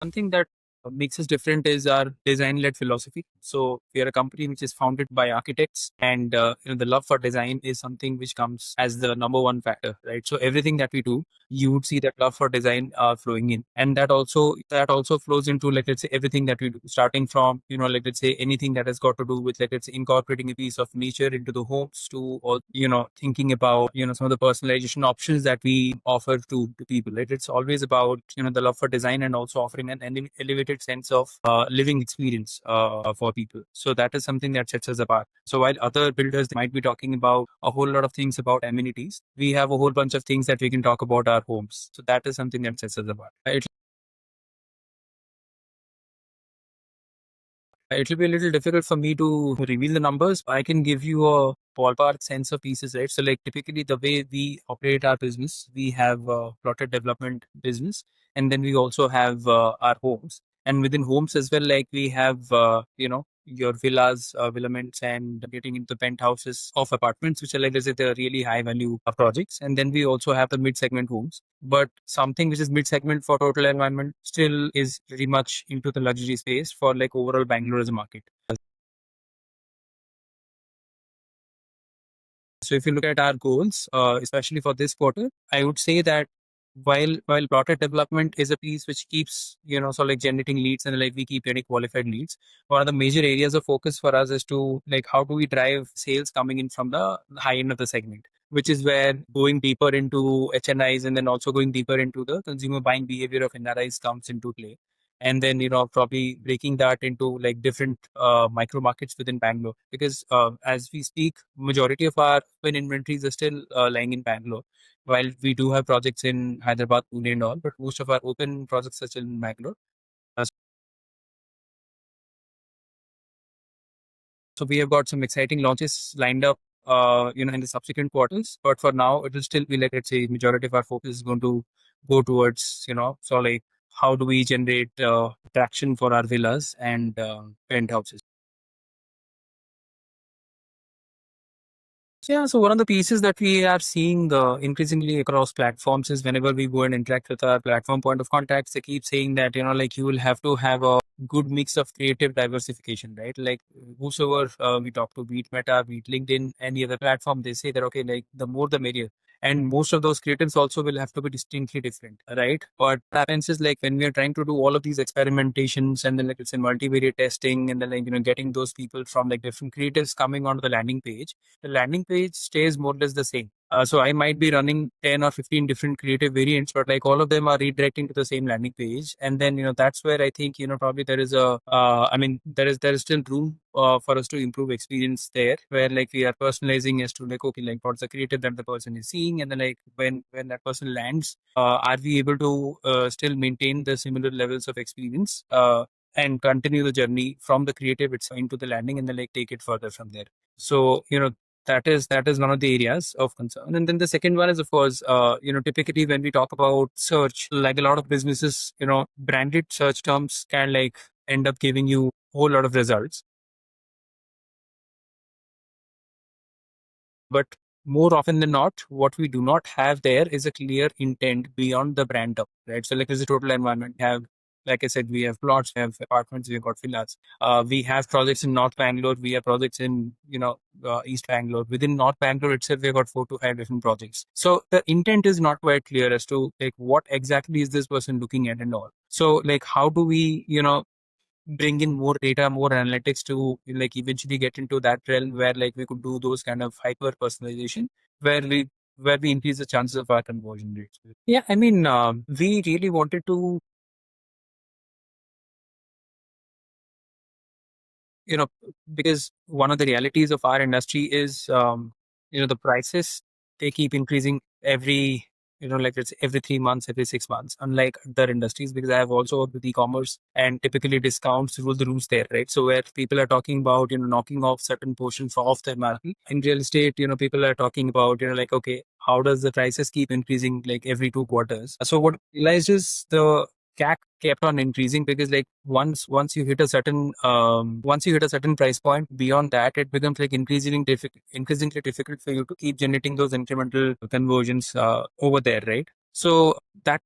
Something that makes us different is our design-led philosophy. So we are a company which is founded by architects, and the love for design is something which comes as the number one factor, right? So everything that we do, you would see that love for design flowing in, and that also flows into, like, let's say, everything that we do, starting from, like, let's say, anything that has got to do with, like, let's say, incorporating a piece of nature into the homes, to all, thinking about, some of the personalization options that we offer to people, right? It's always about, the love for design, and also offering an elevated sense of living experience for people. So that is something that sets us apart. So while other builders might be talking about a whole lot of things about amenities, we have a whole bunch of things that we can talk about our homes. So that is something that sets us apart. It will be a little difficult for me to reveal the numbers. I can give you a ballpark sense of pieces, right? So, like, typically the way we operate our business, we have a plotted development business, and then we also have our homes. And within homes as well, like, we have, your villas, villaments, and getting into penthouses of apartments, which are, like, let's say, the really high value projects. And then we also have the mid segment homes. But something which is mid segment for total environment still is very much into the luxury space for, like, overall Bangalore as a market. So if you look at our goals, especially for this quarter, I would say that while plotted development is a piece which keeps, so, like, generating leads, and, like, we keep getting qualified leads, one of the major areas of focus for us is to, like, how do we drive sales coming in from the high end of the segment, which is where going deeper into HNIs, and then also going deeper into the consumer buying behavior of NRIs comes into play. And then, probably breaking that into, like, different micro markets within Bangalore, because as we speak, majority of our open inventories are still lying in Bangalore, while we do have projects in Hyderabad, Pune and all, but most of our open projects are still in Bangalore. So we have got some exciting launches lined up, in the subsequent quarters. But for now, it will still be, like, let's say, majority of our focus is going to go towards, so, like, how do we generate traction for our villas and penthouses. So, yeah, so one of the pieces that we are seeing increasingly across platforms is, whenever we go and interact with our platform point of contacts, they keep saying that, like, you will have to have a good mix of creative diversification, right? Like, whosoever we talk to, be it Meta, be it LinkedIn, any other platform, they say that, okay, like, the more the merrier. And most of those creatives also will have to be distinctly different, right? But what happens is, like, when we are trying to do all of these experimentations, and then, like, it's in multivariate testing, and then, like, getting those people from, like, different creatives coming onto the landing page, the landing page stays more or less the same. So I might be running 10 or 15 different creative variants, but, like, all of them are redirecting to the same landing page. And then, that's where I think, probably there is there is still room for us to improve experience there, where, like, we are personalizing as to, like, okay, like, what's the creative that the person is seeing, and then, like, when that person lands, are we able to still maintain the similar levels of experience, and continue the journey from the creative itself into the landing, and then, like, take it further from there. So, that is one of the areas of concern. And then the second one is, of course, typically when we talk about search, like, a lot of businesses, branded search terms can, like, end up giving you a whole lot of results. But more often than not, what we do not have there is a clear intent beyond the brand term, right? So, like, there's a total environment. We have, like I said, we have plots, we have apartments, we've got villas. We have projects in North Bangalore. We have projects in, East Bangalore. Within North Bangalore itself, we've got 4 to 5 different projects. So the intent is not quite clear as to, like, what exactly is this person looking at and all. So, like, how do we, bring in more data, more analytics to, like, eventually get into that realm where, like, we could do those kind of hyper personalization, where we increase the chances of our conversion rates. Yeah, I mean, we really wanted to, you know, because one of the realities of our industry is, the prices, they keep increasing every, like, it's every 3 months, every 6 months, unlike other industries, because I have also worked with e-commerce, and typically discounts rule the roost there, right? So where people are talking about, knocking off certain portions off their market, in real estate, people are talking about, like, okay, how does the prices keep increasing, like, every 2 quarters? So what I realized is the CAC kept on increasing, because, like, once you hit a certain price point, beyond that it becomes, like, increasingly difficult for you to keep generating those incremental conversions over there, right? So that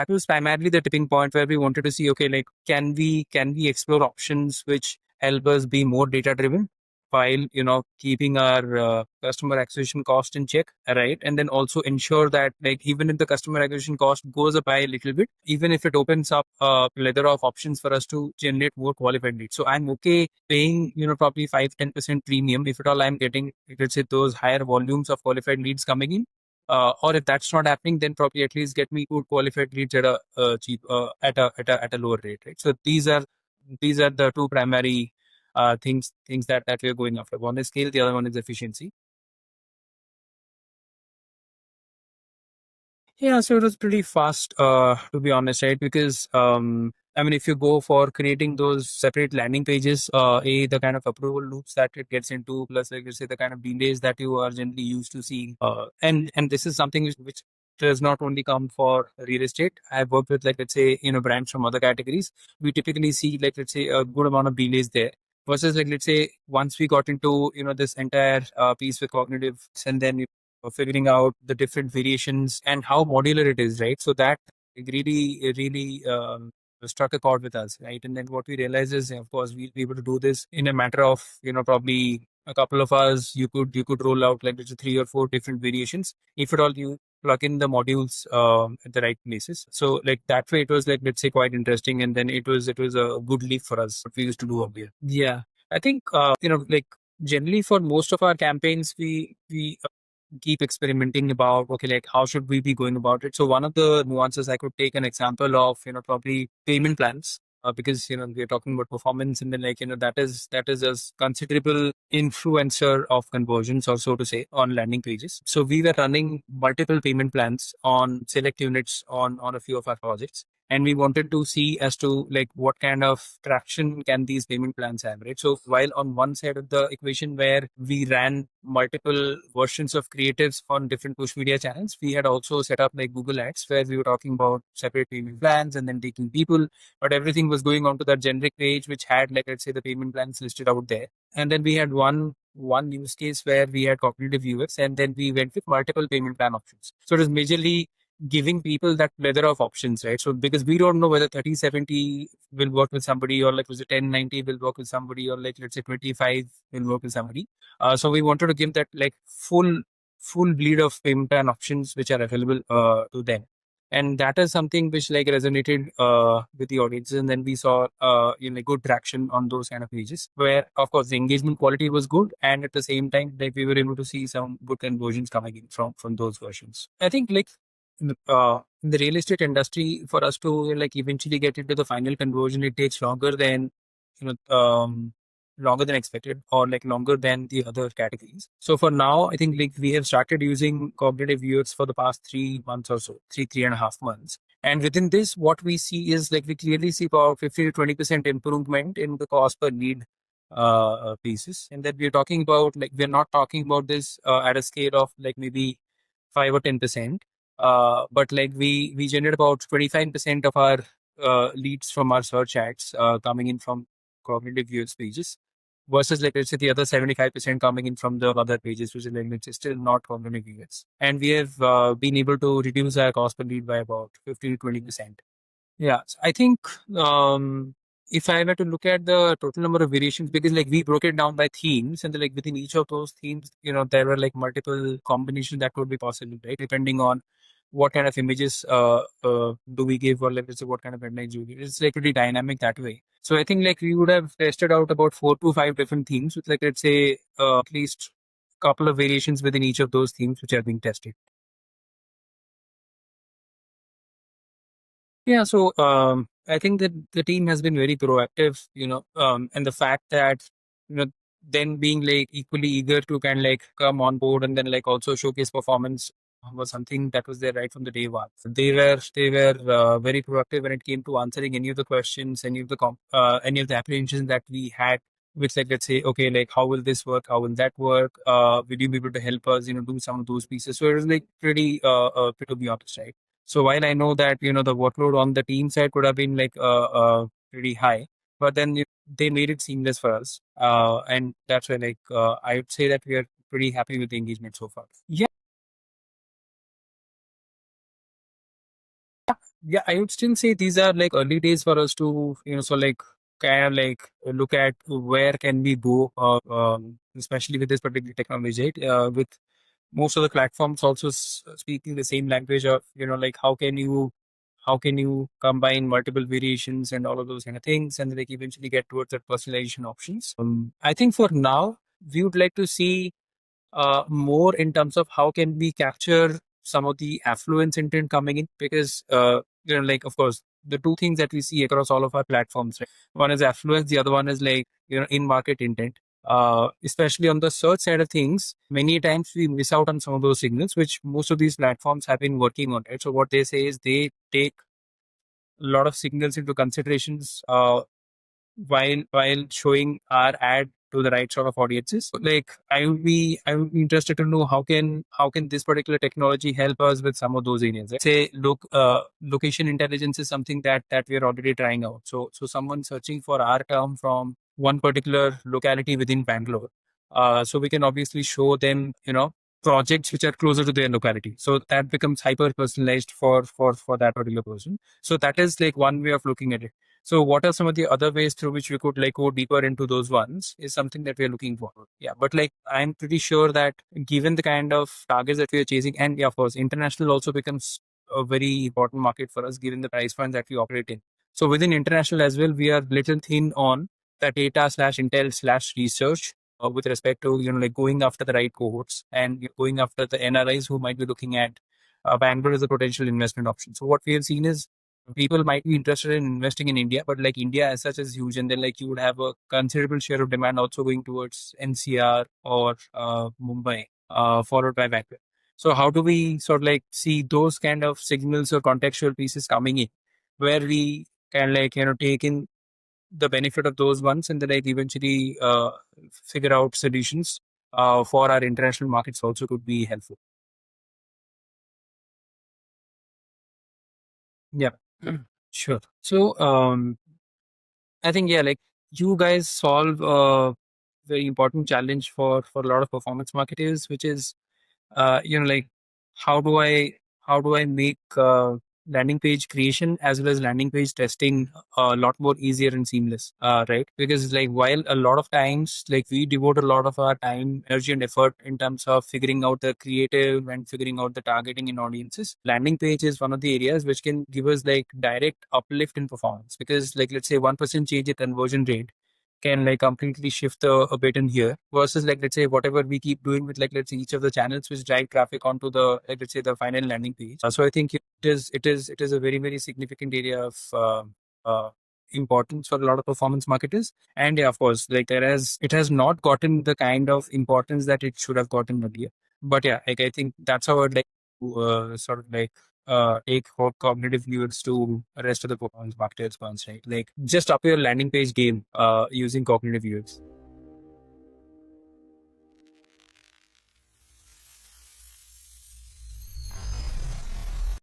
was primarily the tipping point where we wanted to see, okay, like can we explore options which help us be more data driven while keeping our customer acquisition cost in check, right? And then also ensure that like even if the customer acquisition cost goes up by a little bit, even if it opens up a plethora of options for us to generate more qualified leads. So I'm okay paying probably 5-10% premium if at all I'm getting, let's say, those higher volumes of qualified leads coming in, or if that's not happening, then probably at least get me good qualified leads at a cheap at a lower rate, right? So these are the two primary things that we're going after. One is scale, the other one is efficiency. Yeah, so it was pretty fast, to be honest, right? Because I mean, if you go for creating those separate landing pages, the kind of approval loops that it gets into, plus like you say, the kind of delays that you are generally used to seeing, and this is something which does not only come for real estate. I've worked with, like, let's say, brands from other categories. We typically see, like, let's say, a good amount of delays there. Versus, like, let's say, once we got into this entire piece with cognitive, and then figuring out the different variations and how modular it is, right? So that really struck a chord with us, right? And then what we realized is, of course, we'll be able to do this in a matter of probably a couple of hours. You could roll out like let's say 3 or 4 different variations if at all you plug in the modules at the right places. So like that way, it was like let's say quite interesting, and then it was a good leap for us. What we used to do earlier. Yeah, I think like generally for most of our campaigns, we keep experimenting about, okay, like how should we be going about it. So one of the nuances I could take an example of, probably payment plans, because we're talking about performance, and then like that is a considerable influencer of conversions, or so to say, on landing pages. So we were running multiple payment plans on select units on a few of our projects, and we wanted to see as to like what kind of traction can these payment plans have, right? So while on one side of the equation where we ran multiple versions of creatives on different push media channels, we had also set up like Google Ads where we were talking about separate payment plans and then taking people, but everything was going onto that generic page which had, like, let's say, the payment plans listed out there. And then we had one use case where we had cognitive UX, and then we went with multiple payment plan options. So it was majorly giving people that plethora of options, right? So because we don't know whether 30/70 will work with somebody, or like was it 10/90 will work with somebody, or like let's say 25 will work with somebody. So we wanted to give that like full bleed of payment plan options which are available to them. And that is something which like resonated with the audiences, and then we saw good traction on those kind of pages where of course the engagement quality was good, and at the same time like we were able to see some good conversions coming in from those versions. I think like in the real estate industry, for us to like eventually get into the final conversion, it takes you know, um, longer than expected, or like longer than the other categories. So for now, I think like we have started using cognitive UX for the past 3 months or so, 3.5 months. And within this, what we see is like we clearly see about 50 to 20% improvement in the cost per lead pieces. And that we're talking about, like, we're not talking about this at a scale of like maybe 5 or 10%. But like we generate about 25% of our leads from our search ads coming in from cognitive UX pages, versus like let's say the other 75% coming in from the other pages, which is like which is still not cognitive UX. And we have been able to reduce our cost per lead by about 15 to 20%. Yeah, so I think um, if I were to look at the total number of variations, because like we broke it down by themes, and then, like within each of those themes, there were like multiple combinations that would be possible, right? Depending on what kind of images do we give, or like let's say what kind of headlines do we give. It's like pretty dynamic that way. So I think like we would have tested out about 4 to 5 different themes with like let's say at least couple of variations within each of those themes which are being tested. Yeah, so I think that the team has been very proactive, and the fact that you know then being like equally eager to kind of like come on board and then like also showcase performance was something that was there right from the day one. So they were very proactive when it came to answering any of the questions, any of the apprehensions that we had. Which like let's say, okay, like how will this work? How will that work? Will you be able to help us, do some of those pieces? So it was like pretty to be honest, right? So while I know that the workload on the team side could have been like pretty high, but then they made it seamless for us, and that's why like I would say that we are pretty happy with the engagement so far. Yeah. Yeah, I would still say these are like early days for us to, so like kind of like look at where can we go, especially with this particular technology, right? With most of the platforms also speaking the same language of, like how can you combine multiple variations and all of those kind of things, and like eventually get towards that personalization options. I think for now we would like to see more in terms of how can we capture some of the affluence intent coming in, because like of course the two things that we see across all of our platforms, right? One is affluence, the other one is like in market intent. Especially on the search side of things, many times we miss out on some of those signals which most of these platforms have been working on, right? So what they say is they take a lot of signals into considerations while showing our ad to the right sort of audiences. Like I would be interested to know how can this particular technology help us with some of those areas. Right? Say location intelligence is something that we are already trying out. So someone searching for our term from one particular locality within Bangalore. So we can obviously show them, projects which are closer to their locality. So that becomes hyper personalized for that particular person. So that is like one way of looking at it. So what are some of the other ways through which we could like go deeper into those ones is something that we are looking for. Yeah, but like I'm pretty sure that given the kind of targets that we are chasing, and yeah, of course, international also becomes a very important market for us given the price point that we operate in. So within international as well, we are little thin on the data slash intel slash research with respect to like going after the right cohorts and going after the NRIs who might be looking at Bangalore as a potential investment option. So what we have seen is people might be interested in investing in India, but like India as such is huge, and then like you would have a considerable share of demand also going towards NCR or Mumbai, followed by Bangalore. So how do we sort of like see those kind of signals or contextual pieces coming in, where we can like take in the benefit of those ones, and then like eventually figure out solutions for our international markets also could be helpful. Yeah. Sure. So I think yeah, like you guys solve a very important challenge for a lot of performance marketers, which is like how do I how do I make landing page creation as well as landing page testing a lot more easier and seamless, right? Because like while a lot of times like we devote a lot of our time, energy, and effort in terms of figuring out the creative and figuring out the targeting in audiences, landing page is one of the areas which can give us like direct uplift in performance. Because like let's say 1% change in conversion rate can like completely shift a bit in here, versus like let's say whatever we keep doing with like let's say each of the channels which drive traffic onto the like let's say the final landing page. So I think it is a very significant area of uh, importance for a lot of performance marketers. And yeah, of course, like it has not gotten the kind of importance that it should have gotten earlier. But yeah, like I think that's how I'd like to sort of like take cognitive viewers to the rest of the performance marketers once, right? Like just up your landing page game using cognitive viewers.